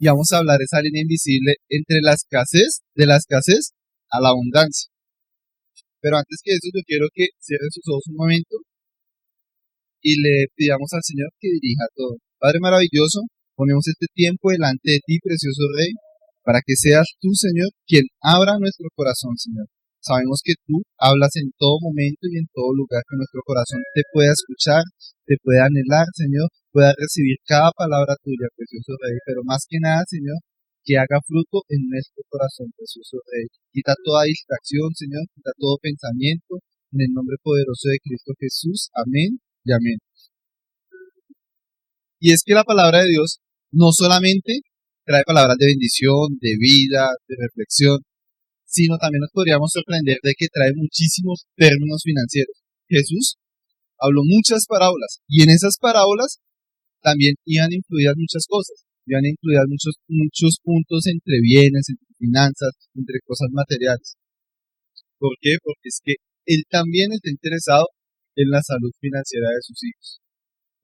Y vamos a hablar esa línea invisible entre la escasez, de la escasez a la abundancia. Pero antes que eso, yo quiero que cierren sus ojos un momento y le pidamos al Señor que dirija todo. Padre maravilloso, ponemos este tiempo delante de ti, precioso Rey, para que seas tú, Señor, quien abra nuestro corazón, Señor. Sabemos que tú hablas en todo momento y en todo lugar, que nuestro corazón te pueda escuchar, te pueda anhelar, Señor, pueda recibir cada palabra tuya, precioso Rey, pero más que nada, Señor, que haga fruto en nuestro corazón, precioso Rey. Quita toda distracción, Señor, quita todo pensamiento, en el nombre poderoso de Cristo Jesús. Amén y amén. Y es que la palabra de Dios no solamente trae palabras de bendición, de vida, de reflexión, sino también nos podríamos sorprender de que trae muchísimos términos financieros. Jesús habló muchas parábolas y en esas parábolas también iban incluidas muchas cosas, iban incluidas muchos puntos entre bienes, entre finanzas, entre cosas materiales. ¿Por qué? Porque es que él también está interesado en la salud financiera de sus hijos.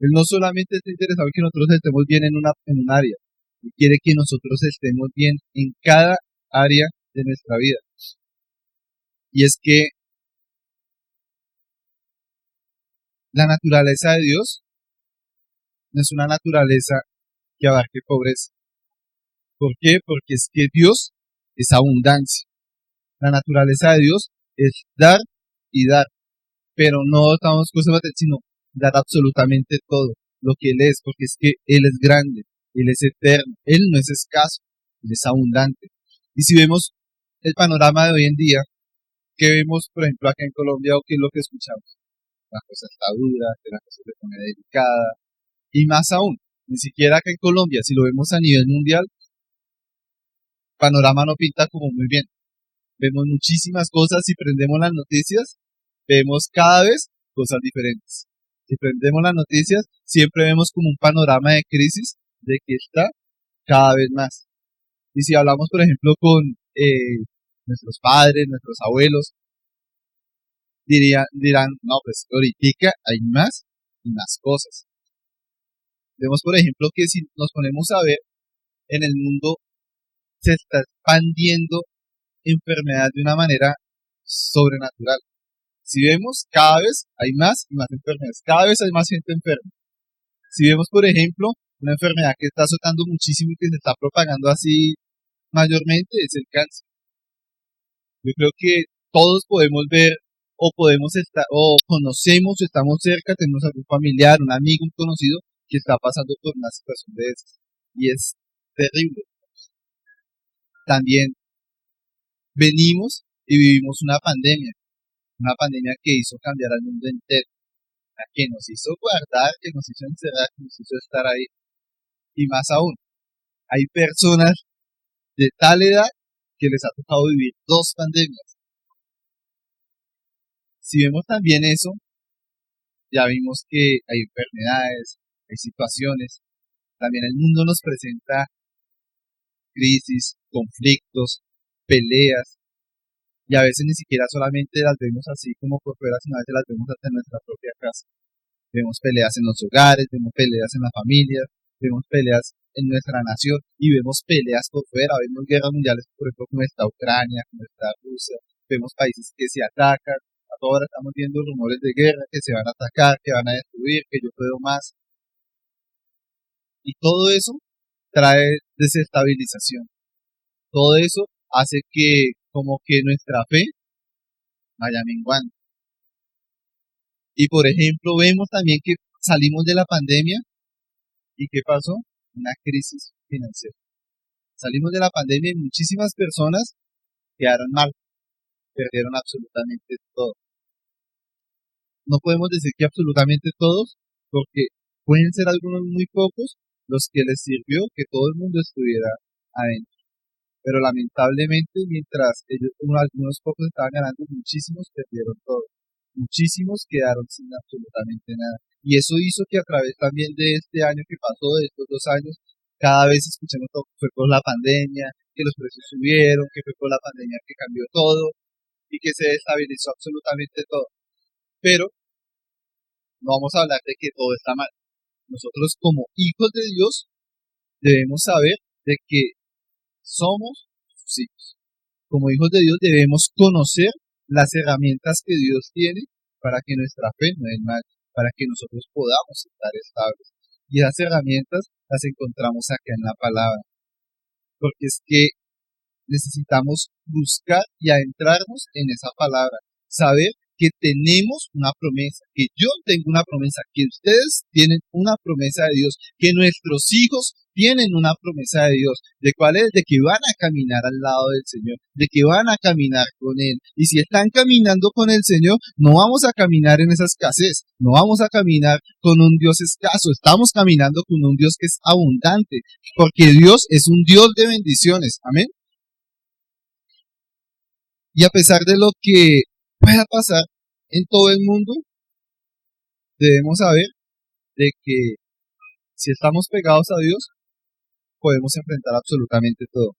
Él no solamente está interesado en que nosotros estemos bien en un área, él quiere que nosotros estemos bien en cada área de nuestra vida. Y es que la naturaleza de Dios no es una naturaleza que abarque pobreza. ¿Por qué? Porque es que Dios es abundancia. La naturaleza de Dios es dar y dar, pero no damos cosas materiales, sino dar absolutamente todo lo que Él es, porque es que Él es grande, Él es eterno, Él no es escaso, Él es abundante. Y si vemos el panorama de hoy en día, ¿qué vemos, por ejemplo, acá en Colombia o qué es lo que escuchamos? La cosa está dura, que la cosa se pone delicada, y más aún, ni siquiera acá en Colombia, si lo vemos a nivel mundial, el panorama no pinta como muy bien. Vemos muchísimas cosas, si prendemos las noticias, vemos cada vez cosas diferentes. Si prendemos las noticias, siempre vemos como un panorama de crisis de que está cada vez más. Y si hablamos, por ejemplo, con nuestros padres, nuestros abuelos, dirán, no, pues ahorita hay más y más cosas. Vemos, por ejemplo, que si nos ponemos a ver, en el mundo se está expandiendo enfermedad de una manera sobrenatural. Si vemos, cada vez hay más y más enfermedades, cada vez hay más gente enferma. Si vemos, por ejemplo, una enfermedad que está azotando muchísimo y que se está propagando así mayormente, es el cáncer. Yo creo que todos podemos ver o podemos estar, o conocemos, o estamos cerca, tenemos algún familiar, un amigo, un conocido que está pasando por una situación de esas. Y es terrible. También venimos y vivimos una pandemia que hizo cambiar al mundo entero, que nos hizo guardar, que nos hizo encerrar, que nos hizo estar ahí. Y más aún, hay personas de tal edad que les ha tocado vivir dos pandemias. Si vemos también eso, ya vimos que hay enfermedades, hay situaciones. También el mundo nos presenta crisis, conflictos, peleas, y a veces ni siquiera solamente las vemos así como por fuera, sino a veces las vemos hasta en nuestra propia casa. Vemos peleas en los hogares, vemos peleas en la familia, vemos peleas en nuestra nación y vemos peleas por fuera, vemos guerras mundiales, por ejemplo, como está Ucrania, como está Rusia, vemos países que se atacan, ahora estamos viendo rumores de guerra, que se van a atacar, que van a destruir, que yo puedo más, y todo eso trae desestabilización, todo eso hace que como que nuestra fe vaya menguando. Y por ejemplo, vemos también que salimos de la pandemia y ¿qué pasó? Una crisis financiera. Salimos de la pandemia y muchísimas personas quedaron mal, perdieron absolutamente todo. No podemos decir que absolutamente todos, porque pueden ser algunos muy pocos los que les sirvió que todo el mundo estuviera adentro. Pero lamentablemente, mientras algunos pocos estaban ganando, muchísimos perdieron todo. Muchísimos quedaron sin absolutamente nada. Y eso hizo que a través también de este año que pasó, de estos 2 años, cada vez escuchemos que fue por la pandemia, que los precios subieron, que fue por la pandemia que cambió todo y que se destabilizó absolutamente todo. Pero no vamos a hablar de que todo está mal. Nosotros como hijos de Dios debemos saber de que somos sus hijos. Como hijos de Dios debemos conocer las herramientas que Dios tiene para que nuestra fe no desmaye, para que nosotros podamos estar estables. Y esas herramientas las encontramos acá en la palabra, porque es que necesitamos buscar y adentrarnos en esa palabra, saber que tenemos una promesa, que yo tengo una promesa, que ustedes tienen una promesa de Dios, que nuestros hijos tienen una promesa de Dios, de cuál es, de que van a caminar al lado del Señor, de que van a caminar con Él. Y si están caminando con el Señor, no vamos a caminar en esa escasez, no vamos a caminar con un Dios escaso, estamos caminando con un Dios que es abundante, porque Dios es un Dios de bendiciones. Amén. Y a pesar de lo que pueda pasar en todo el mundo, debemos saber de que si estamos pegados a Dios, podemos enfrentar absolutamente todo.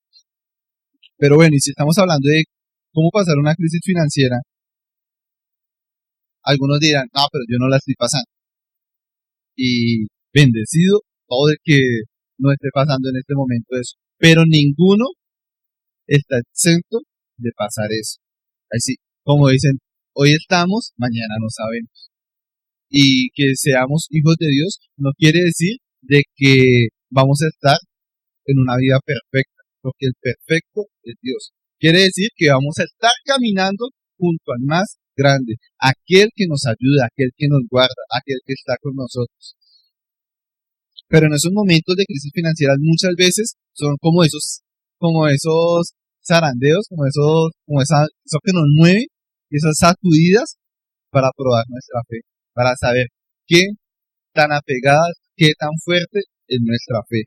Pero bueno, y si estamos hablando de cómo pasar una crisis financiera, algunos dirán, no, pero yo no la estoy pasando. Y bendecido todo el que no esté pasando en este momento eso. Pero ninguno está exento de pasar eso. Así, como dicen, hoy estamos, mañana no sabemos. Y que seamos hijos de Dios no quiere decir de que vamos a estar en una vida perfecta, porque el perfecto es Dios. Quiere decir que vamos a estar caminando junto al más grande, aquel que nos ayuda, aquel que nos guarda, aquel que está con nosotros. Pero en esos momentos de crisis financiera muchas veces son como esos zarandeos, eso que nos mueve, esas sacudidas para probar nuestra fe, para saber qué tan apegadas, qué tan fuerte es nuestra fe.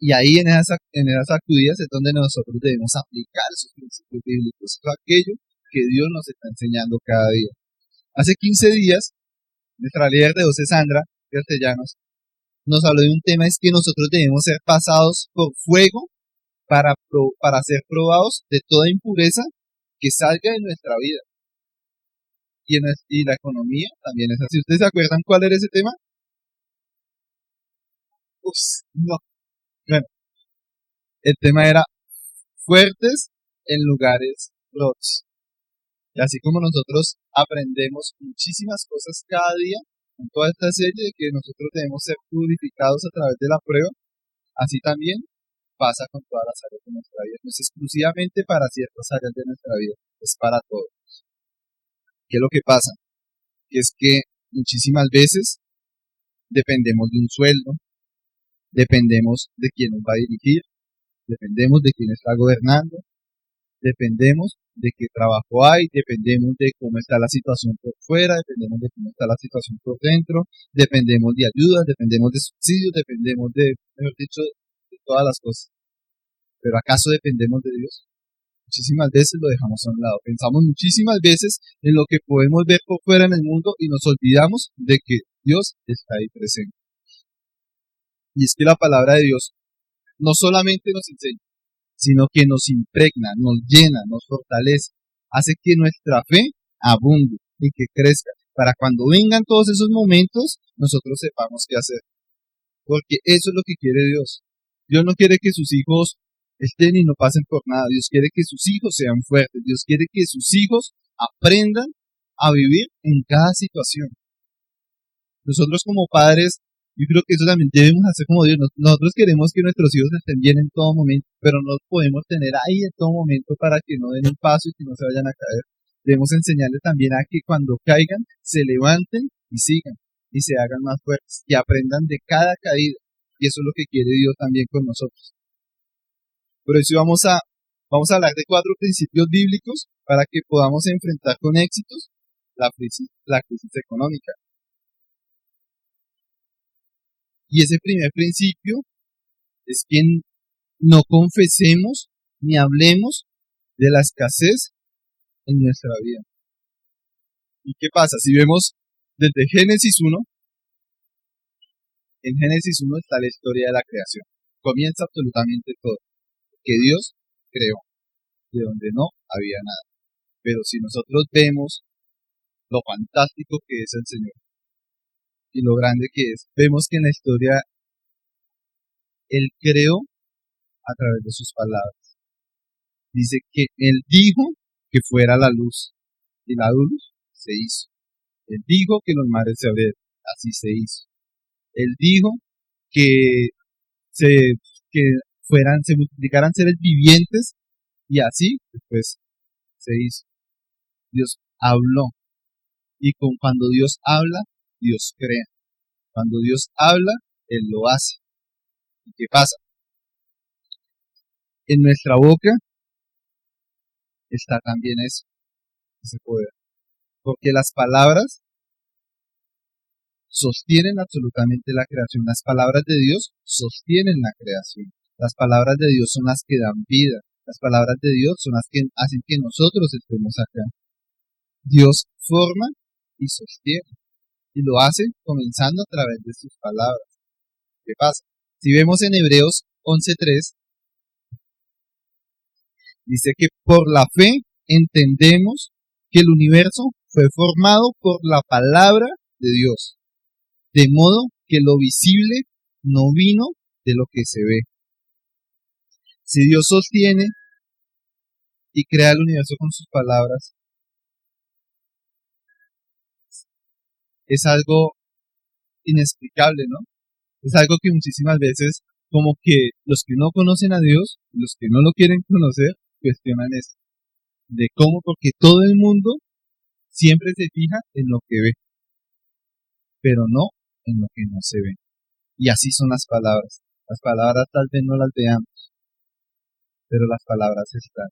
Y ahí en esas sacudidas es donde nosotros debemos aplicar esos principios bíblicos, todo aquello que Dios nos está enseñando cada día. Hace 15 días, nuestra líder de 12, Sandra Castellanos, nos habló de un tema, es que nosotros debemos ser pasados por fuego para ser probados de toda impureza que salga de nuestra vida. Y la economía también es así. ¿Ustedes se acuerdan cuál era ese tema? No. Bueno, el tema era fuertes en lugares rotos. Y así como nosotros aprendemos muchísimas cosas cada día, en toda esta serie de que nosotros debemos ser purificados a través de la prueba, así también pasa con todas las áreas de nuestra vida. No es exclusivamente para ciertas áreas de nuestra vida, es para todo. ¿Qué es lo que pasa? Que es que muchísimas veces dependemos de un sueldo, dependemos de quién nos va a dirigir, dependemos de quién está gobernando, dependemos de qué trabajo hay, dependemos de cómo está la situación por fuera, dependemos de cómo está la situación por dentro, dependemos de ayudas, dependemos de subsidios, dependemos de, mejor dicho, de todas las cosas. Pero ¿acaso dependemos de Dios? Muchísimas veces lo dejamos a un lado. Pensamos muchísimas veces en lo que podemos ver por fuera en el mundo y nos olvidamos de que Dios está ahí presente. Y es que la palabra de Dios no solamente nos enseña, sino que nos impregna, nos llena, nos fortalece, hace que nuestra fe abunde y que crezca, para cuando vengan todos esos momentos, nosotros sepamos qué hacer. Porque eso es lo que quiere Dios. Dios no quiere que sus hijos estén y no pasen por nada. Dios quiere que sus hijos sean fuertes. Dios quiere que sus hijos aprendan a vivir en cada situación. Nosotros como padres, yo creo que eso también debemos hacer como Dios. Nosotros queremos que nuestros hijos estén bien en todo momento, pero no los podemos tener ahí en todo momento para que no den un paso y que no se vayan a caer. Debemos enseñarles también a que cuando caigan, se levanten y sigan y se hagan más fuertes, que aprendan de cada caída. Y eso es lo que quiere Dios también con nosotros. Por eso vamos a hablar de 4 principios bíblicos para que podamos enfrentar con éxitos la crisis económica. Y ese primer principio es que no confesemos ni hablemos de la escasez en nuestra vida. ¿Y qué pasa? Si vemos desde Génesis 1, en Génesis 1 está la historia de la creación. Comienza absolutamente todo. Que Dios creó, de donde no había nada. Pero si nosotros vemos lo fantástico que es el Señor y lo grande que es, vemos que en la historia Él creó a través de sus palabras. Dice que Él dijo que fuera la luz y la luz se hizo. Él dijo que los mares se abrieran, así se hizo. Él dijo que se, que se multiplicaran seres vivientes y así después se hizo. Dios habló y cuando Dios habla, Dios crea. Cuando Dios habla, Él lo hace. ¿Y qué pasa? En nuestra boca está también eso, ese poder. Porque las palabras sostienen absolutamente la creación. Las palabras de Dios sostienen la creación. Las palabras de Dios son las que dan vida. Las palabras de Dios son las que hacen que nosotros estemos acá. Dios forma y sostiene. Y lo hace comenzando a través de sus palabras. ¿Qué pasa? Si vemos en Hebreos 11:3, dice que por la fe entendemos que el universo fue formado por la palabra de Dios, de modo que lo visible no vino de lo que se ve. Si Dios sostiene y crea el universo con sus palabras, es algo inexplicable, ¿no? Es algo que muchísimas veces, como que los que no conocen a Dios, los que no lo quieren conocer, cuestionan esto. De cómo, porque todo el mundo siempre se fija en lo que ve, pero no en lo que no se ve. Y así son las palabras. Las palabras tal vez no las veamos, pero las palabras están.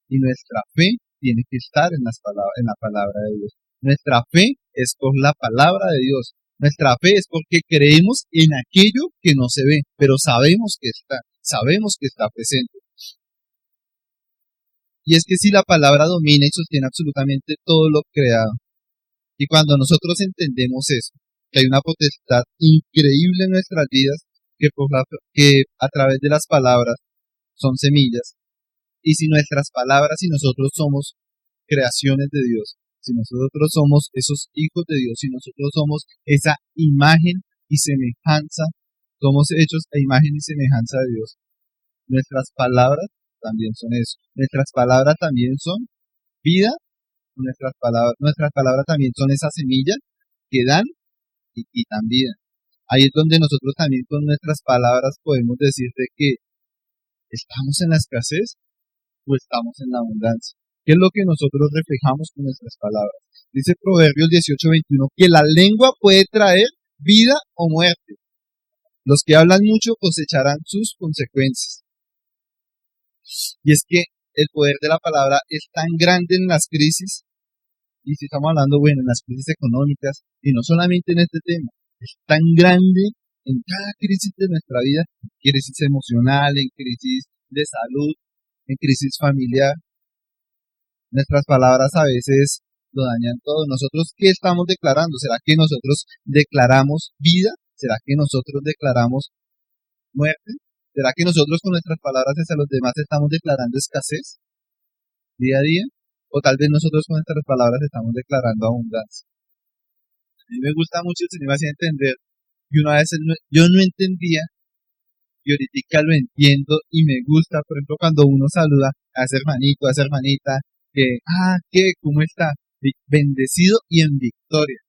Y nuestra fe tiene que estar en la palabra de Dios. Nuestra fe es por la palabra de Dios. Nuestra fe es porque creemos en aquello que no se ve, pero sabemos que está presente. Y es que si la palabra domina y sostiene absolutamente todo lo creado, y cuando nosotros entendemos eso, que hay una potestad increíble en nuestras vidas, que a través de las palabras son semillas, y si nuestras palabras y nosotros somos creaciones de Dios, si nosotros somos esos hijos de Dios, si nosotros somos esa imagen y semejanza, somos hechos a imagen y semejanza de Dios, nuestras palabras también son eso. Nuestras palabras también son vida, nuestras palabras también son esas semillas que dan y dan vida. Ahí es donde nosotros también con nuestras palabras podemos decirte que estamos en la escasez o estamos en la abundancia. ¿Qué es lo que nosotros reflejamos con nuestras palabras? Dice Proverbios 18:21 que la lengua puede traer vida o muerte. Los que hablan mucho cosecharán sus consecuencias. Y es que el poder de la palabra es tan grande en las crisis, y si estamos hablando, bueno, en las crisis económicas, y no solamente en este tema, es tan grande en cada crisis de nuestra vida, en crisis emocional, en crisis de salud, en crisis familiar. Nuestras palabras a veces lo dañan todo. ¿Nosotros qué estamos declarando? ¿Será que nosotros declaramos vida? ¿Será que nosotros declaramos muerte? ¿Será que nosotros con nuestras palabras hacia los demás estamos declarando escasez día a día? O tal vez nosotros con nuestras palabras estamos declarando abundancia. A mí me gusta mucho, el Señor me hacía entender, y una vez yo no entendía, y ahorita lo entiendo y me gusta, por ejemplo, cuando uno saluda a ese hermanito, a esa hermanita, que, ¿qué? ¿Cómo está? Bendecido y en victoria.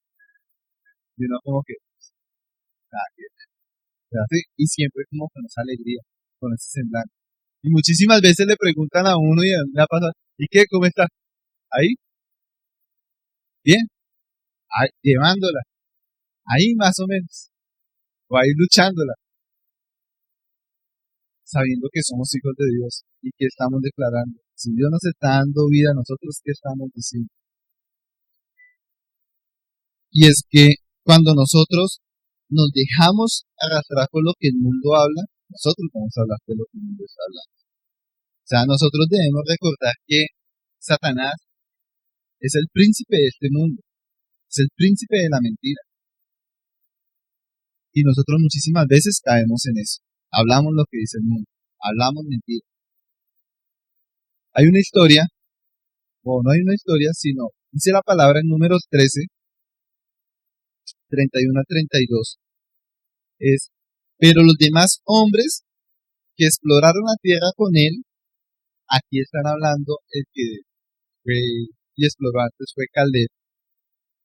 Y uno como que, así, y siempre como con esa alegría, con ese semblante. Y muchísimas veces le preguntan a uno y a mí me ha pasado, ¿y qué? ¿Cómo está? Ahí, bien, ahí, llevándola, ahí más o menos, o ahí luchándola, sabiendo que somos hijos de Dios y que estamos declarando. Si Dios nos está dando vida, nosotros qué estamos diciendo. Y es que cuando nosotros nos dejamos arrastrar por lo que el mundo habla, nosotros vamos a hablar de lo que el mundo está hablando. O sea, nosotros debemos recordar que Satanás es el príncipe de este mundo, es el príncipe de la mentira. Y nosotros muchísimas veces caemos en eso. Hablamos lo que dice el mundo, hablamos mentira. Hay una historia, o no hay una historia, sino dice la palabra en Números 13, 31 a 32. Pero los demás hombres que exploraron la tierra con él, aquí están hablando el que fue y exploró antes fue Caleb,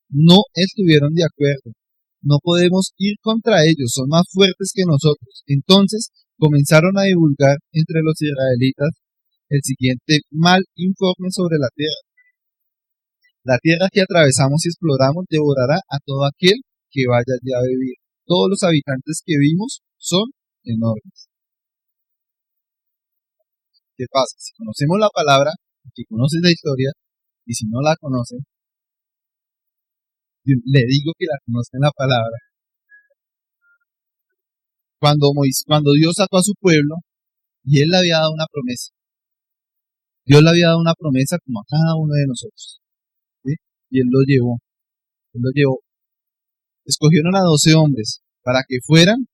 no estuvieron de acuerdo. No podemos ir contra ellos, son más fuertes que nosotros. Entonces comenzaron a divulgar entre los israelitas el siguiente mal informe sobre la tierra. La tierra que atravesamos y exploramos devorará a todo aquel que vaya allí a vivir. Todos los habitantes que vimos son enormes. ¿Qué pasa? Si conocemos la palabra, si conoces la historia, y si no la conoces, le digo que la conozca en la palabra. Cuando Dios sacó a su pueblo, y Él le había dado una promesa. Dios le había dado una promesa como a cada uno de nosotros. ¿Sí? Y Él lo llevó. Él lo llevó. Escogieron a 12 hombres para que fueran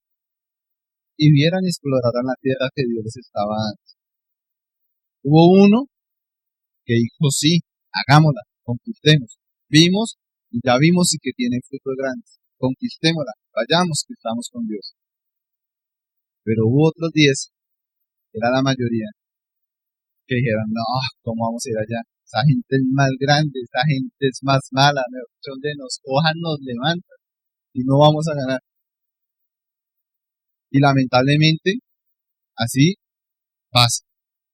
y vieran y exploraran la tierra que Dios les estaba dando. Hubo uno que dijo, sí, hagámosla, conquistemos. Vimos y ya vimos y que tiene frutos grandes. Conquistémosla, vayamos que estamos con Dios. Pero hubo otros 10, que era la mayoría, que dijeron, no, ¿cómo vamos a ir allá? Esa gente es más grande, esa gente es más mala, donde nos cojan nos levantan y no vamos a ganar. Y lamentablemente, así pasa.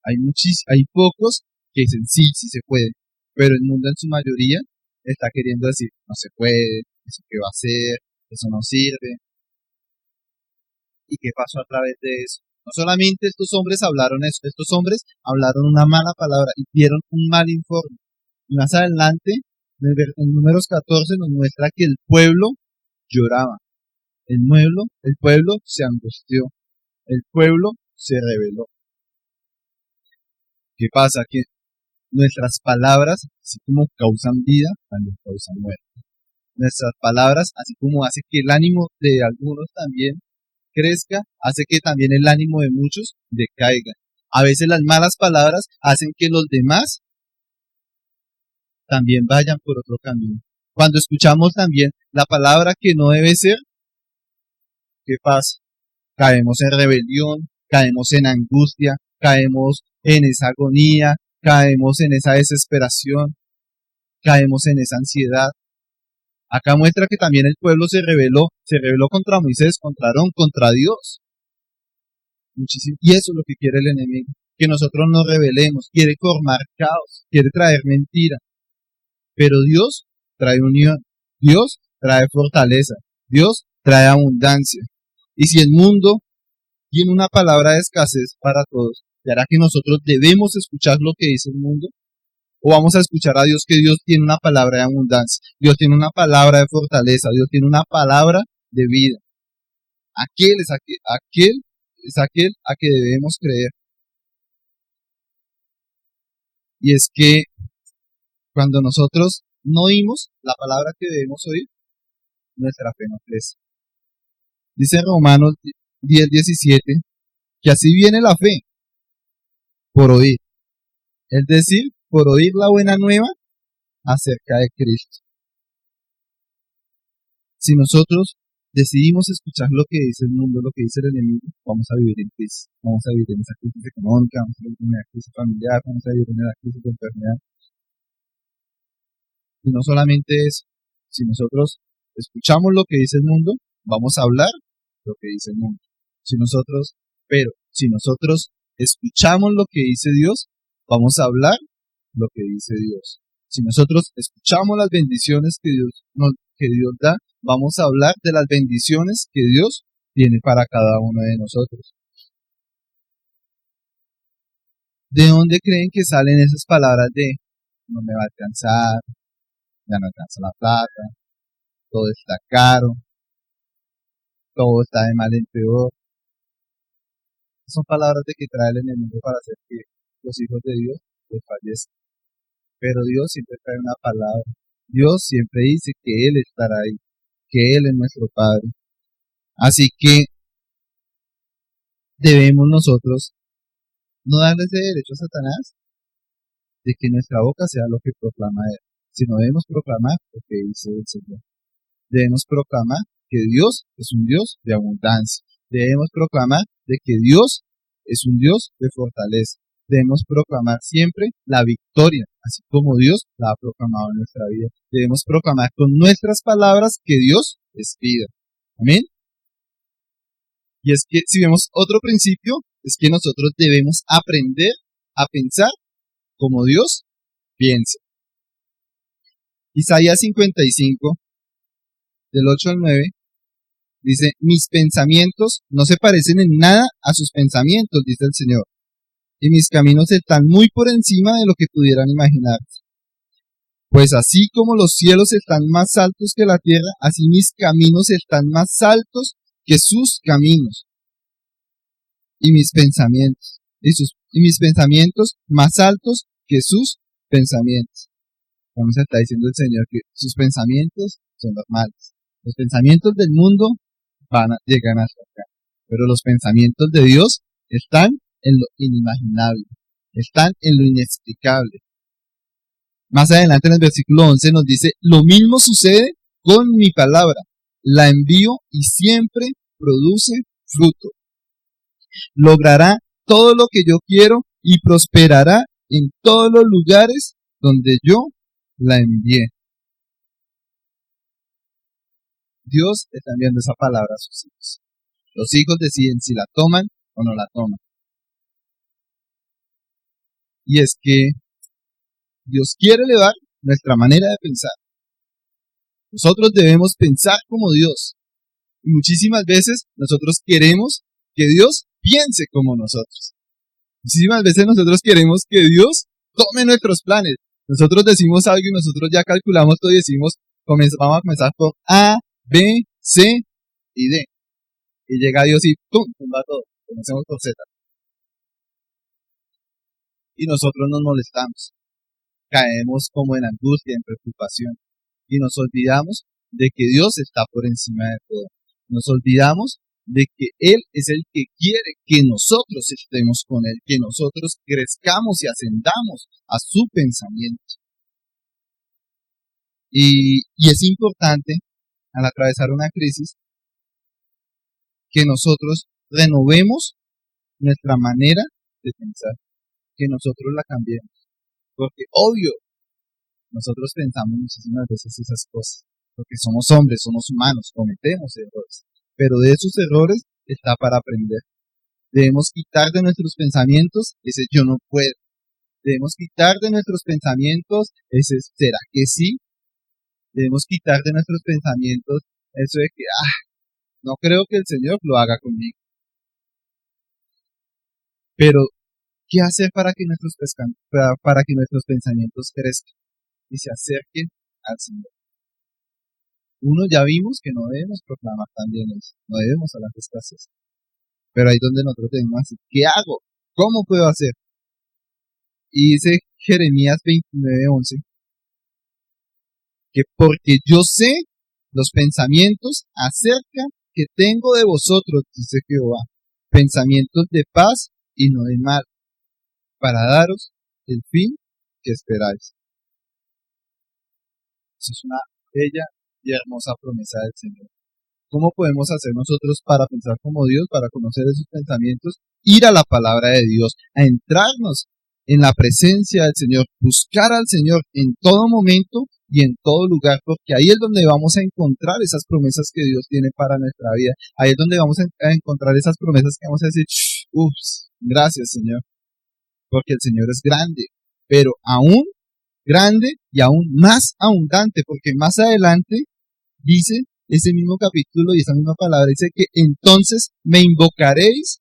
Hay pocos que dicen sí se puede, pero el mundo en su mayoría está queriendo decir, no se puede, eso qué va a hacer, eso no sirve. ¿Y qué pasó a través de eso? No solamente estos hombres hablaron eso, estos hombres hablaron una mala palabra y dieron un mal informe. Y más adelante, en números 14, nos muestra que el pueblo lloraba. El pueblo se angustió. El pueblo se rebeló. ¿Qué pasa? Que nuestras palabras, así como causan vida, también causan muerte. Nuestras palabras, así como hace que el ánimo de algunos también crezca, hace que también el ánimo de muchos decaiga. A veces las malas palabras hacen que los demás también vayan por otro camino. Cuando escuchamos también la palabra que no debe ser, ¿qué pasa? Caemos en rebelión, caemos en angustia, caemos en esa agonía, caemos en esa desesperación, caemos en esa ansiedad. Acá muestra que también el pueblo se rebeló contra Moisés, contra Aarón, contra Dios. Muchísimo. Y eso es lo que quiere el enemigo, que nosotros nos rebelemos, quiere formar caos, quiere traer mentira. Pero Dios trae unión, Dios trae fortaleza, Dios trae abundancia. Y si el mundo tiene una palabra de escasez para todos, ¿será que nosotros debemos escuchar lo que dice el mundo? ¿O vamos a escuchar a Dios, que Dios tiene una palabra de abundancia, Dios tiene una palabra de fortaleza, Dios tiene una palabra de vida? Aquel es aquel a que debemos creer. Y es que cuando nosotros no oímos la palabra que debemos oír, nuestra fe no crece. Dice Romanos 10:17 que así viene la fe, por oír. Es decir, por oír la buena nueva acerca de Cristo. Si nosotros decidimos escuchar lo que dice el mundo, lo que dice el enemigo, vamos a vivir en crisis. Vamos a vivir en esa crisis económica, vamos a vivir en la crisis familiar, vamos a vivir en la crisis de enfermedad. Y no solamente eso, si nosotros escuchamos lo que dice el mundo, vamos a hablar lo que dice el mundo. Si nosotros escuchamos lo que dice Dios, vamos a hablar lo que dice Dios. Si nosotros escuchamos las bendiciones que Dios da, vamos a hablar de las bendiciones que Dios tiene para cada uno de nosotros. ¿De dónde creen que salen esas palabras de no me va a alcanzar, ya no alcanza la plata, todo está caro, todo está de mal en peor? Son palabras de que trae el enemigo para hacer que los hijos de Dios les fallezcan. Pero Dios siempre trae una palabra. Dios siempre dice que Él estará ahí, que Él es nuestro Padre. Así que debemos nosotros no darle ese derecho a Satanás de que nuestra boca sea lo que proclama Él, sino debemos proclamar lo que dice el Señor. Debemos proclamar que Dios es un Dios de abundancia. Debemos proclamar de que Dios es un Dios de fortaleza. Debemos proclamar siempre la victoria, así como Dios la ha proclamado en nuestra vida. Debemos proclamar con nuestras palabras que Dios es vida. Amén. Y es que si vemos otro principio, es que nosotros debemos aprender a pensar como Dios piensa. Isaías 55, del 8 al 9, dice, mis pensamientos no se parecen en nada a sus pensamientos, dice el Señor, y mis caminos están muy por encima de lo que pudieran imaginar. Pues así como los cielos están más altos que la tierra, así mis caminos están más altos que sus caminos, y mis pensamientos, y mis pensamientos más altos que sus pensamientos. Como se está diciendo el Señor, que sus pensamientos son normales. Los pensamientos del mundo llegan hasta acá, pero los pensamientos de Dios están en lo inimaginable, están en lo inexplicable. Más adelante en el versículo 11 nos dice, lo mismo sucede con mi palabra, la envío y siempre produce fruto. Logrará todo lo que yo quiero y prosperará en todos los lugares donde yo la envié. Dios está enviando esa palabra a sus hijos. Los hijos deciden si la toman o no la toman. Y es que Dios quiere elevar nuestra manera de pensar. Nosotros debemos pensar como Dios. Y muchísimas veces nosotros queremos que Dios piense como nosotros. Muchísimas veces nosotros queremos que Dios tome nuestros planes. Nosotros decimos algo y nosotros ya calculamos todo y decimos, vamos a comenzar por A, B, C y D. Y llega Dios y ¡pum! Tumba todo. Comencemos por Z. Y nosotros nos molestamos. Caemos como en angustia, en preocupación. Y nos olvidamos de que Dios está por encima de todo. Nos olvidamos de que Él es el que quiere que nosotros estemos con Él, que nosotros crezcamos y ascendamos a su pensamiento. Y es importante, al atravesar una crisis, que nosotros renovemos nuestra manera de pensar, que nosotros la cambiemos. Porque obvio, nosotros pensamos muchísimas veces esas cosas, porque somos hombres, somos humanos, cometemos errores, pero de esos errores está para aprender. Debemos quitar de nuestros pensamientos ese yo no puedo. Debemos quitar de nuestros pensamientos ese ¿será que sí? Debemos quitar de nuestros pensamientos eso de que no creo que el Señor lo haga conmigo. Pero, ¿qué hacer para que nuestros pensamientos crezcan y se acerquen al Señor? Uno, ya vimos que no debemos proclamar también eso, no debemos hablar de escasez. Pero ahí donde nosotros tenemos así, ¿qué hago? ¿Cómo puedo hacer? Y dice Jeremías 29:11, que porque yo sé los pensamientos acerca que tengo de vosotros, dice Jehová, pensamientos de paz y no de mal, para daros el fin que esperáis. Esa es una bella y hermosa promesa del Señor. ¿Cómo podemos hacer nosotros para pensar como Dios, para conocer esos pensamientos? Ir a la palabra de Dios, a entrarnos en la presencia del Señor, buscar al Señor en todo momento y en todo lugar, porque ahí es donde vamos a encontrar esas promesas que Dios tiene para nuestra vida. Ahí es donde vamos a encontrar esas promesas que vamos a decir, ups, gracias Señor, porque el Señor es grande, pero aún grande y aún más abundante, porque más adelante dice ese mismo capítulo y esa misma palabra, dice que entonces me invocaréis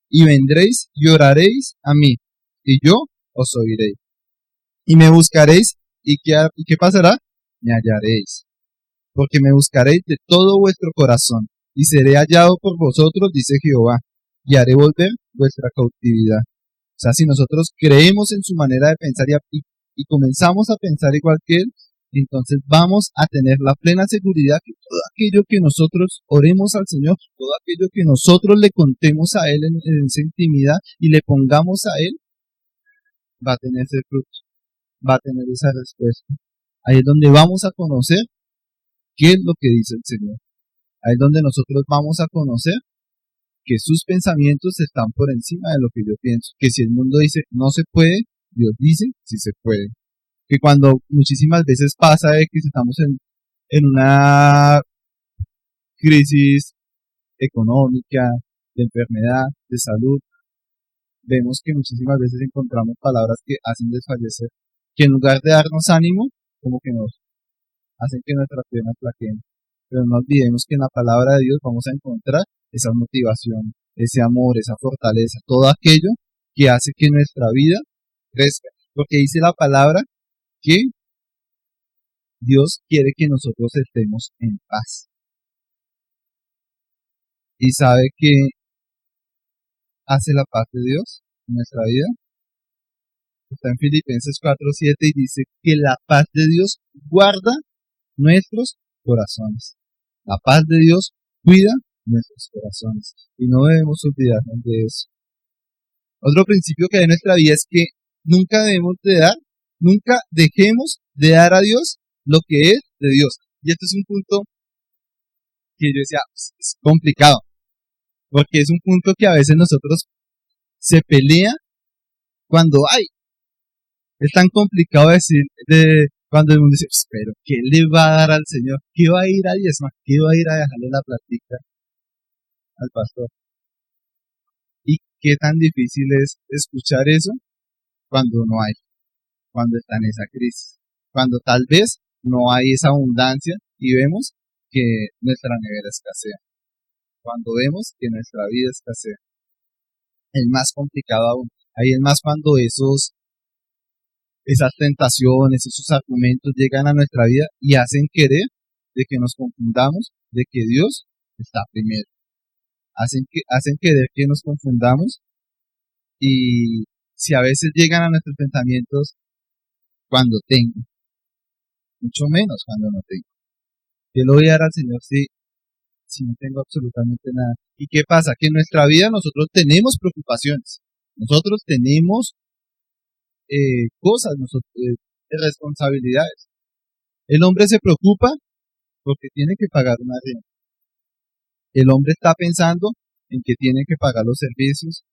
y vendréis y oraréis a mí, y yo os oiré. Y me buscaréis, ¿y qué pasará? Me hallaréis, porque me buscaréis de todo vuestro corazón, y seré hallado por vosotros, dice Jehová, y haré volver vuestra cautividad. O sea, si nosotros creemos en su manera de pensar y comenzamos a pensar igual que Él, entonces vamos a tener la plena seguridad que todo aquello que nosotros oremos al Señor, todo aquello que nosotros le contemos a Él en esa intimidad y le pongamos a Él, va a tener ese fruto, va a tener esa respuesta. Ahí es donde vamos a conocer qué es lo que dice el Señor. Ahí es donde nosotros vamos a conocer que sus pensamientos están por encima de lo que yo pienso, que si el mundo dice no se puede, Dios dice sí se puede. Que cuando muchísimas veces pasa de que estamos en una crisis económica, de enfermedad, de salud, vemos que muchísimas veces encontramos palabras que hacen desfallecer, que en lugar de darnos ánimo, como que nos hacen que nuestras piernas flaqueen. Pero no olvidemos que en la palabra de Dios vamos a encontrar esa motivación, ese amor, esa fortaleza, todo aquello que hace que nuestra vida crezca. Porque dice la palabra que Dios quiere que nosotros estemos en paz. Y sabe que hace la paz de Dios en nuestra vida. Está en Filipenses 4:7 y dice que la paz de Dios guarda nuestros corazones. La paz de Dios cuida nuestros corazones y no debemos olvidarnos de eso. Otro principio que hay en nuestra vida es que nunca debemos de dar, nunca dejemos de dar a Dios lo que es de Dios. Y este es un punto que yo decía, es complicado, porque es un punto que a veces nosotros se pelea cuando hay. Es tan complicado decir cuando el mundo dice, pero ¿qué le va a dar al Señor? ¿Qué va a ir a diezmar? ¿Qué va a ir a dejarle la plática al pastor? Y qué tan difícil es escuchar eso cuando no hay, cuando está en esa crisis, cuando tal vez no hay esa abundancia y vemos que nuestra nevera escasea, cuando vemos que nuestra vida escasea. Es más complicado aún. Ahí es más cuando esas tentaciones, esos argumentos llegan a nuestra vida y hacen querer de que nos confundamos de que Dios está primero. Hacen querer que nos confundamos y si a veces llegan a nuestros pensamientos cuando tengo, mucho menos cuando no tengo. Yo le voy a dar al Señor si no tengo absolutamente nada. ¿Y qué pasa? Que en nuestra vida nosotros tenemos preocupaciones, nosotros tenemos cosas, responsabilidades. El hombre se preocupa porque tiene que pagar una renta. El hombre está pensando en que tiene que pagar los servicios.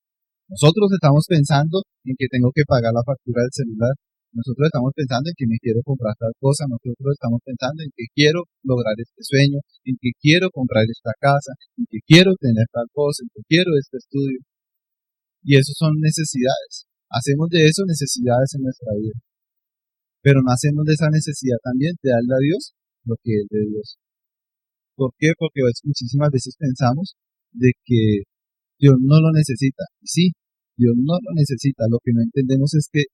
Nosotros estamos pensando en que tengo que pagar la factura del celular. Nosotros estamos pensando en que me quiero comprar tal cosa. Nosotros estamos pensando en que quiero lograr este sueño, en que quiero comprar esta casa, en que quiero tener tal cosa, en que quiero este estudio. Y eso son necesidades. Hacemos de eso necesidades en nuestra vida. Pero no hacemos de esa necesidad también de darle a Dios lo que es de Dios. ¿Por qué? Porque muchísimas veces pensamos de que Dios no lo necesita. Y sí, Dios no lo necesita. Lo que no entendemos es que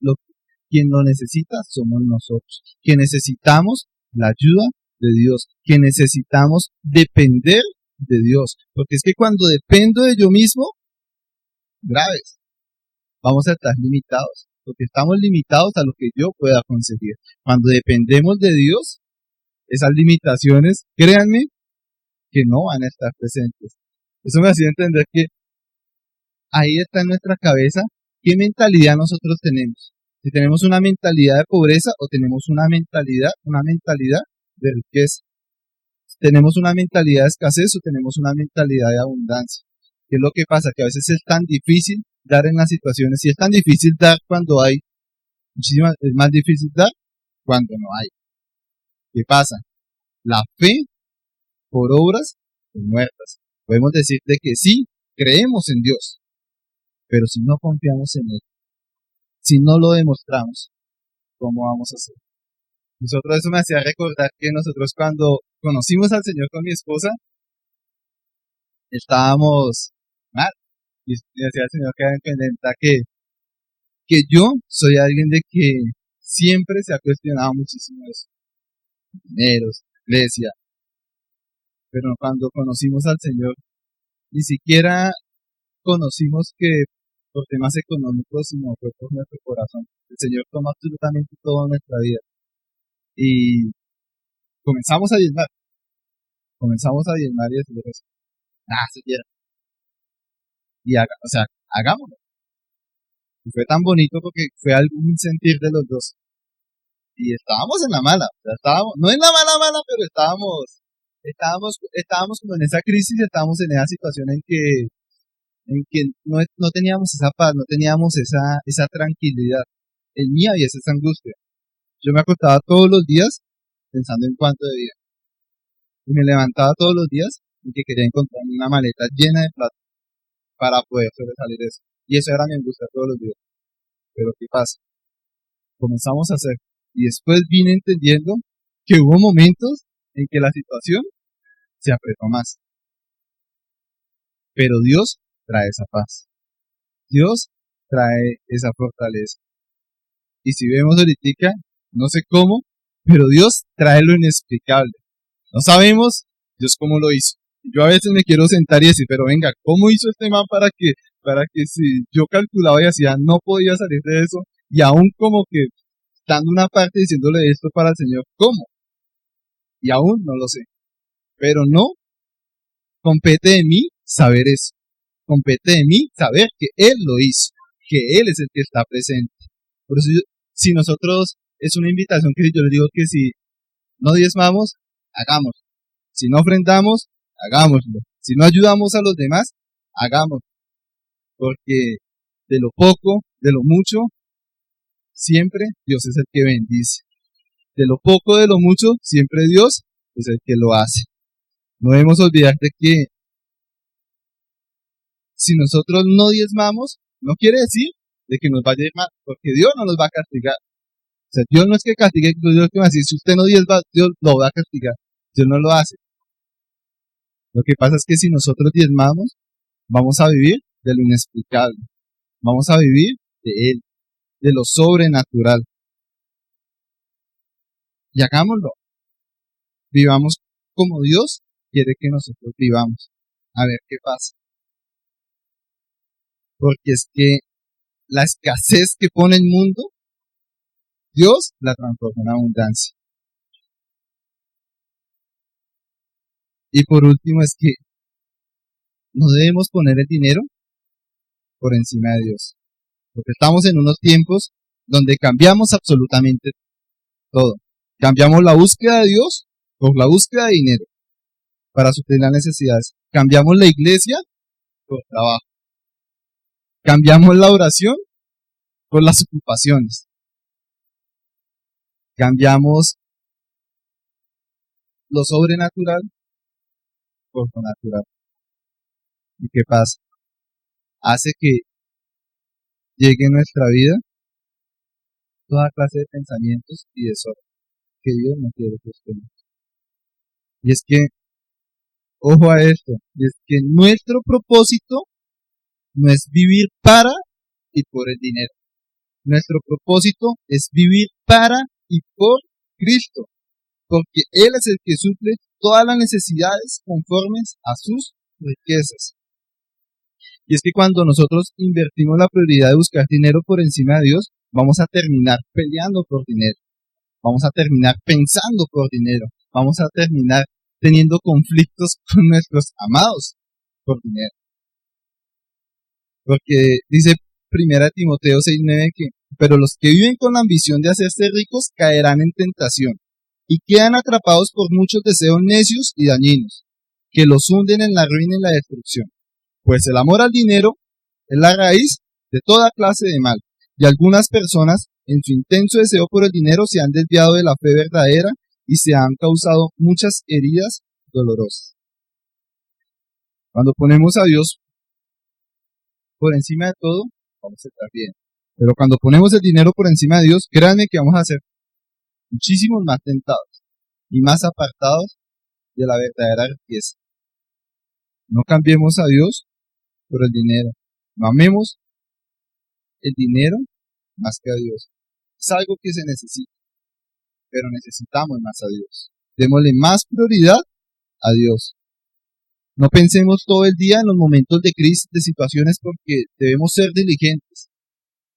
quien lo necesita somos nosotros. Que necesitamos la ayuda de Dios. Que necesitamos depender de Dios. Porque es que cuando dependo de yo mismo, graves, vamos a estar limitados. Porque estamos limitados a lo que yo pueda conseguir. Cuando dependemos de Dios, esas limitaciones, créanme, que no van a estar presentes. Eso me hacía entender que ahí está en nuestra cabeza qué mentalidad nosotros tenemos. Si tenemos una mentalidad de pobreza o tenemos una mentalidad de riqueza. Si tenemos una mentalidad de escasez o tenemos una mentalidad de abundancia. ¿Qué es lo que pasa? Que a veces es tan difícil dar en las situaciones. Si es tan difícil dar cuando hay, es más difícil dar cuando no hay. ¿Qué pasa? La fe por obras son muertas. Podemos decir de que sí, creemos en Dios, pero si no confiamos en Él, si no lo demostramos, ¿cómo vamos a hacer? Nosotros eso me hacía recordar que nosotros cuando conocimos al Señor con mi esposa, estábamos mal. Y decía el Señor que en cuenta que yo soy alguien de que siempre se ha cuestionado muchísimo eso. Dineros, iglesia. Pero cuando conocimos al Señor, ni siquiera conocimos que por temas económicos, sino fue por nuestro corazón. El Señor toma absolutamente toda nuestra vida. Y comenzamos a diezmar. Y decir, se quiera. Y hagámoslo. Y fue tan bonito porque fue algún sentir de los dos. Y estábamos en la mala. O sea, no en la mala, pero estábamos como en esa crisis, estábamos en esa situación en que en que no teníamos esa paz, no teníamos esa tranquilidad. En mí había esa angustia. Yo me acostaba todos los días pensando en cuánto debía. Y me levantaba todos los días en que quería encontrar una maleta llena de plata para poder sobresalir eso. Y eso era mi angustia todos los días. Pero ¿qué pasa? Comenzamos a hacer. Y después vine entendiendo que hubo momentos en que la situación se apretó más. Pero Dios trae esa paz. Dios trae esa fortaleza. Y si vemos ahorita, no sé cómo, pero Dios trae lo inexplicable. No sabemos Dios cómo lo hizo. Yo a veces me quiero sentar y decir, pero venga, ¿cómo hizo este man para que si yo calculaba y hacía, no podía salir de eso? Y aún como que dando una parte diciéndole esto para el Señor, ¿cómo? Y aún no lo sé. Pero no compete de mí saber eso. Compete de mí saber que Él lo hizo, que Él es el que está presente. Por eso, si nosotros, es una invitación que yo les digo que si no diezmamos, hagámoslo. Si no ofrendamos, hagámoslo. Si no ayudamos a los demás, hagámoslo. Porque de lo poco, de lo mucho, siempre Dios es el que bendice. De lo poco, de lo mucho, siempre Dios es el que lo hace. No debemos olvidar de que si nosotros no diezmamos, no quiere decir de que nos vaya a ir mal, porque Dios no nos va a castigar. O sea, Dios no es que castigue, Dios que va a decir, si usted no diezma, Dios lo va a castigar. Dios no lo hace. Lo que pasa es que si nosotros diezmamos, vamos a vivir de lo inexplicable. Vamos a vivir de Él, de lo sobrenatural. Y hagámoslo. Vivamos como Dios quiere que nosotros vivamos. A ver qué pasa. Porque es que la escasez que pone el mundo, Dios la transforma en abundancia. Y por último es que no debemos poner el dinero por encima de Dios. Porque estamos en unos tiempos donde cambiamos absolutamente todo. Cambiamos la búsqueda de Dios por la búsqueda de dinero para suplir las necesidades. Cambiamos la iglesia por trabajo. Cambiamos la oración por las ocupaciones. Cambiamos lo sobrenatural por lo natural. ¿Y qué pasa? Hace que llegue en nuestra vida toda clase de pensamientos y desorden que Dios no quiere que estemos. Y es que, ojo a esto, es que nuestro propósito no es vivir para y por el dinero. Nuestro propósito es vivir para y por Cristo, porque Él es el que suple todas las necesidades conformes a sus riquezas. Y es que cuando nosotros invertimos la prioridad de buscar dinero por encima de Dios, vamos a terminar peleando por dinero, vamos a terminar pensando por dinero, vamos a terminar teniendo conflictos con nuestros amados por dinero. Porque dice Primera Timoteo 6:9 que, pero los que viven con la ambición de hacerse ricos caerán en tentación y quedan atrapados por muchos deseos necios y dañinos, que los hunden en la ruina y la destrucción. Pues el amor al dinero es la raíz de toda clase de mal, y algunas personas, en su intenso deseo por el dinero, se han desviado de la fe verdadera y se han causado muchas heridas dolorosas. Cuando ponemos a Dios por encima de todo, vamos a estar bien. Pero cuando ponemos el dinero por encima de Dios, créanme que vamos a ser muchísimos más tentados y más apartados de la verdadera riqueza. No cambiemos a Dios por el dinero. No amemos el dinero más que a Dios. Es algo que se necesita, pero necesitamos más a Dios. Démosle más prioridad a Dios. No pensemos todo el día en los momentos de crisis, de situaciones, porque debemos ser diligentes,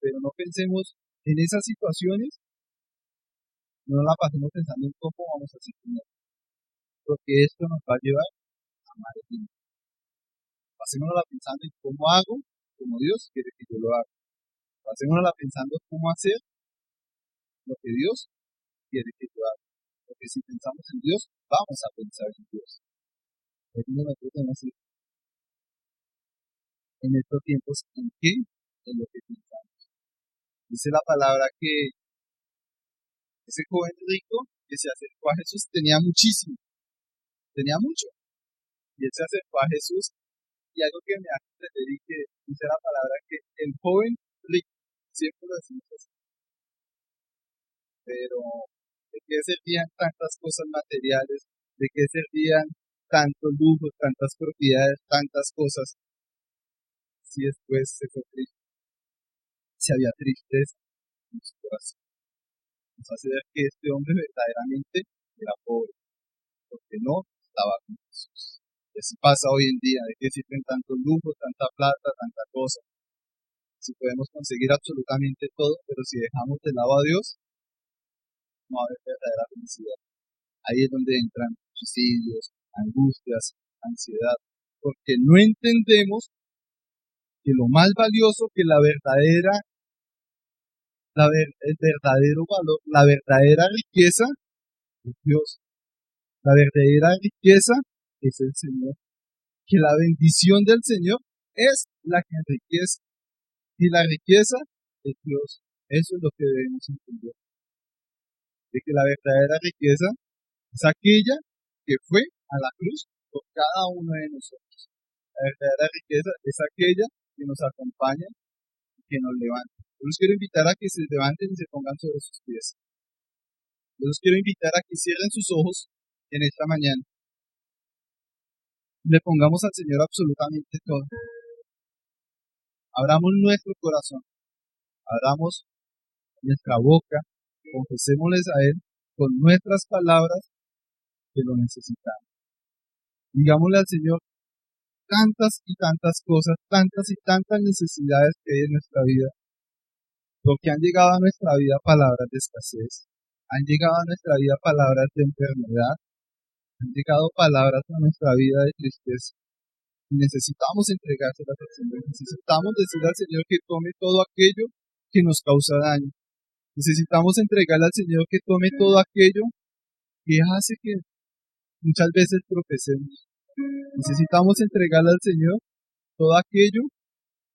pero no pensemos en esas situaciones, no la pasemos pensando en cómo vamos a hacer dinero, porque esto nos va a llevar a amar el dinero. Pasémonosla pensando en cómo hago, como Dios quiere que yo lo haga. Pasémonosla pensando en cómo hacer lo que Dios quiere que yo haga. Porque si pensamos en Dios, vamos a pensar en Dios. El mundo nosotros tenemos en estos tiempos. ¿En qué? En lo que pensamos. Dice la palabra que ese joven rico que se acercó a Jesús tenía muchísimo, tenía mucho. Y él se acercó a Jesús y algo que me hace entender y que dice la palabra que el joven rico, siempre lo decimos así, pero ¿de qué servían tantas cosas materiales? ¿De qué servían tantos lujos, tantas propiedades, tantas cosas? Si después se fue triste, si había tristeza en su corazón. Nos hace ver que este hombre verdaderamente era pobre, porque no estaba con Jesús. Y así pasa hoy en día, de que sirven tanto lujo, tanta plata, tanta cosa. Si podemos conseguir absolutamente todo, pero si dejamos de lado a Dios, no va a haber verdadera felicidad. Ahí es donde entran suicidios, angustias, ansiedad, porque no entendemos que lo más valioso, que el verdadero valor, la verdadera riqueza es Dios. La verdadera riqueza es el Señor. Que la bendición del Señor es la que enriquece. Y la riqueza es Dios. Eso es lo que debemos entender. De que la verdadera riqueza es aquella que fue a la cruz por cada uno de nosotros. La verdadera riqueza es aquella que nos acompaña y que nos levanta. Yo los quiero invitar a que se levanten y se pongan sobre sus pies. Yo los quiero invitar a que cierren sus ojos en esta mañana. Le pongamos al Señor absolutamente todo. Abramos nuestro corazón. Abramos nuestra boca. Confesémosles a Él con nuestras palabras que lo necesitamos. Digámosle al Señor tantas y tantas cosas, tantas y tantas necesidades que hay en nuestra vida. Porque han llegado a nuestra vida palabras de escasez. Han llegado a nuestra vida palabras de enfermedad. Han llegado palabras a nuestra vida de tristeza. Y necesitamos entregárselas al Señor. Necesitamos decirle al Señor que tome todo aquello que nos causa daño. Necesitamos entregarle al Señor que tome todo aquello que hace que muchas veces tropecemos. Necesitamos entregarle al Señor todo aquello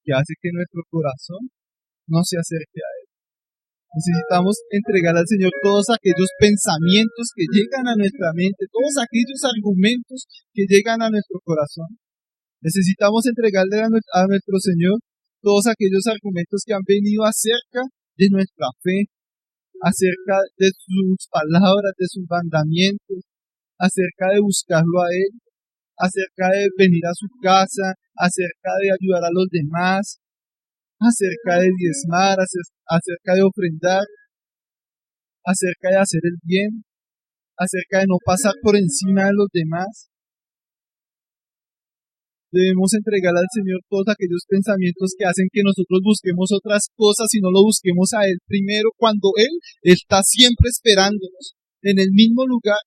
que hace que nuestro corazón no se acerque a Él. Necesitamos entregar al Señor todos aquellos pensamientos que llegan a nuestra mente, todos aquellos argumentos que llegan a nuestro corazón. Necesitamos entregarle a nuestro Señor todos aquellos argumentos que han venido acerca de nuestra fe, acerca de sus palabras, de sus mandamientos, acerca de buscarlo a Él, acerca de venir a su casa, acerca de ayudar a los demás, acerca de diezmar, acerca de ofrendar, acerca de hacer el bien, acerca de no pasar por encima de los demás. Debemos entregar al Señor todos aquellos pensamientos que hacen que nosotros busquemos otras cosas y no lo busquemos a Él primero, cuando Él está siempre esperándonos en el mismo lugar,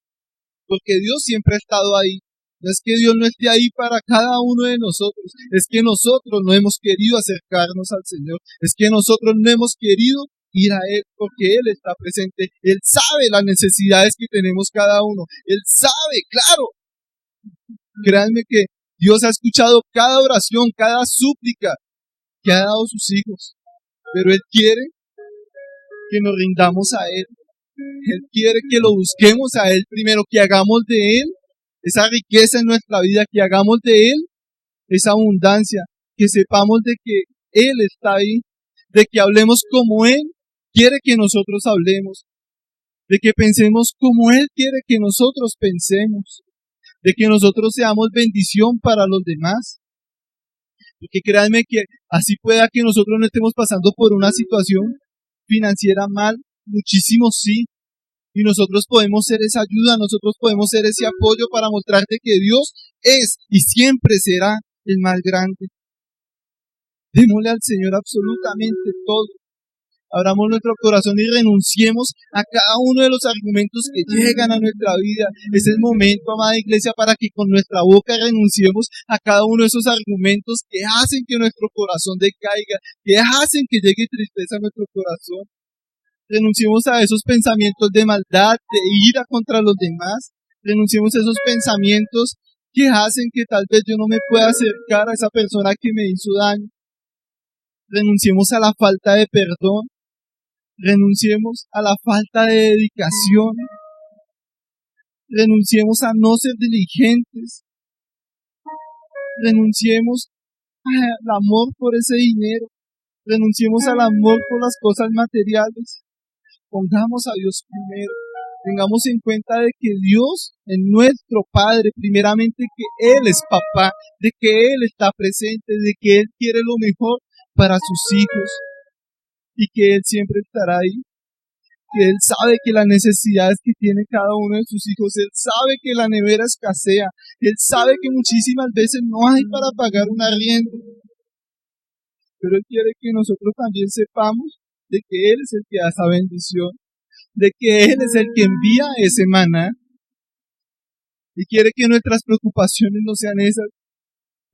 porque Dios siempre ha estado ahí. No es que Dios no esté ahí para cada uno de nosotros, es que nosotros no hemos querido acercarnos al Señor, es que nosotros no hemos querido ir a Él, porque Él está presente. Él sabe las necesidades que tenemos cada uno, Él sabe, claro. Créanme que Dios ha escuchado cada oración, cada súplica que ha dado sus hijos, pero Él quiere que nos rindamos a Él. Él quiere que lo busquemos a Él primero, que hagamos de Él esa riqueza en nuestra vida, que hagamos de Él esa abundancia, que sepamos de que Él está ahí, de que hablemos como Él quiere que nosotros hablemos, de que pensemos como Él quiere que nosotros pensemos, de que nosotros seamos bendición para los demás. Porque créanme que así pueda que nosotros no estemos pasando por una situación financiera mal, muchísimo sí, y nosotros podemos ser esa ayuda, nosotros podemos ser ese apoyo para mostrarte que Dios es y siempre será el más grande. Démosle al Señor absolutamente todo. Abramos nuestro corazón y renunciemos a cada uno de los argumentos que llegan a nuestra vida. Es el momento, amada iglesia, para que con nuestra boca renunciemos a cada uno de esos argumentos que hacen que nuestro corazón decaiga, que hacen que llegue tristeza a nuestro corazón. Renunciemos a esos pensamientos de maldad, de ira contra los demás. Renunciemos a esos pensamientos que hacen que tal vez yo no me pueda acercar a esa persona que me hizo daño. Renunciemos a la falta de perdón, renunciemos a la falta de dedicación, renunciemos a no ser diligentes, renunciemos al amor por ese dinero, renunciemos al amor por las cosas materiales, pongamos a Dios primero, tengamos en cuenta de que Dios es nuestro Padre, primeramente que Él es papá, de que Él está presente, de que Él quiere lo mejor para sus hijos y que Él siempre estará ahí, que Él sabe que las necesidades que tiene cada uno de sus hijos, Él sabe que la nevera escasea, Él sabe que muchísimas veces no hay para pagar un arriendo, pero Él quiere que nosotros también sepamos de que Él es el que da esa bendición, de que Él es el que envía ese maná, y quiere que nuestras preocupaciones no sean esas,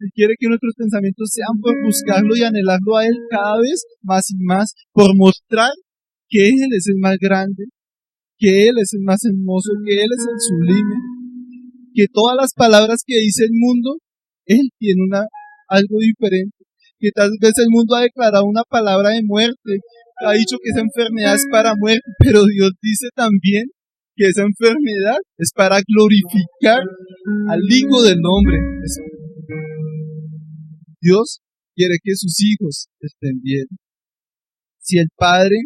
y quiere que nuestros pensamientos sean por buscarlo y anhelarlo a Él cada vez más y más, por mostrar que Él es el más grande, que Él es el más hermoso, que Él es el sublime, que todas las palabras que dice el mundo, Él tiene algo diferente, que tal vez el mundo ha declarado una palabra de muerte, ha dicho que esa enfermedad es para muerte, pero Dios dice también que esa enfermedad es para glorificar al Hijo del Hombre. Dios quiere que sus hijos estén bien. Si el Padre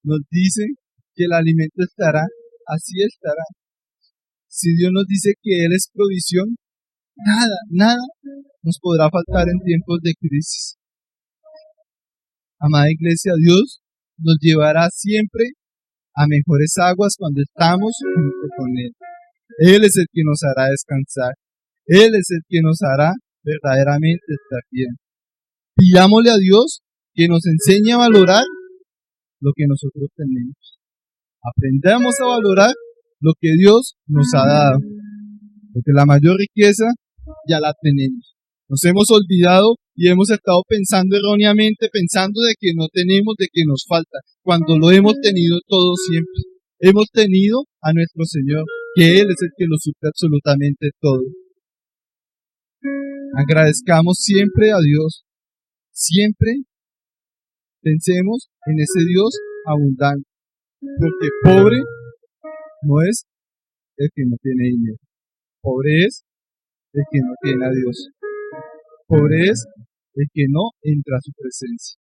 nos dice que el alimento estará, así estará. Si Dios nos dice que Él es provisión, nada nos podrá faltar en tiempos de crisis. Amada iglesia, Dios nos llevará siempre a mejores aguas cuando estamos junto con Él. Él es el que nos hará descansar. Él es el que nos hará verdaderamente estar bien. Pidámosle a Dios que nos enseñe a valorar lo que nosotros tenemos. Aprendamos a valorar lo que Dios nos ha dado. Porque la mayor riqueza ya la tenemos. Nos hemos olvidado y hemos estado pensando erróneamente, pensando de que no tenemos, de que nos falta, cuando lo hemos tenido todo siempre. Hemos tenido a nuestro Señor, que Él es el que nos suple absolutamente todo. Agradezcamos siempre a Dios. Siempre pensemos en ese Dios abundante. Porque pobre no es el que no tiene dinero. Pobre es el que no tiene a Dios. Pobre es el que no entra a su presencia.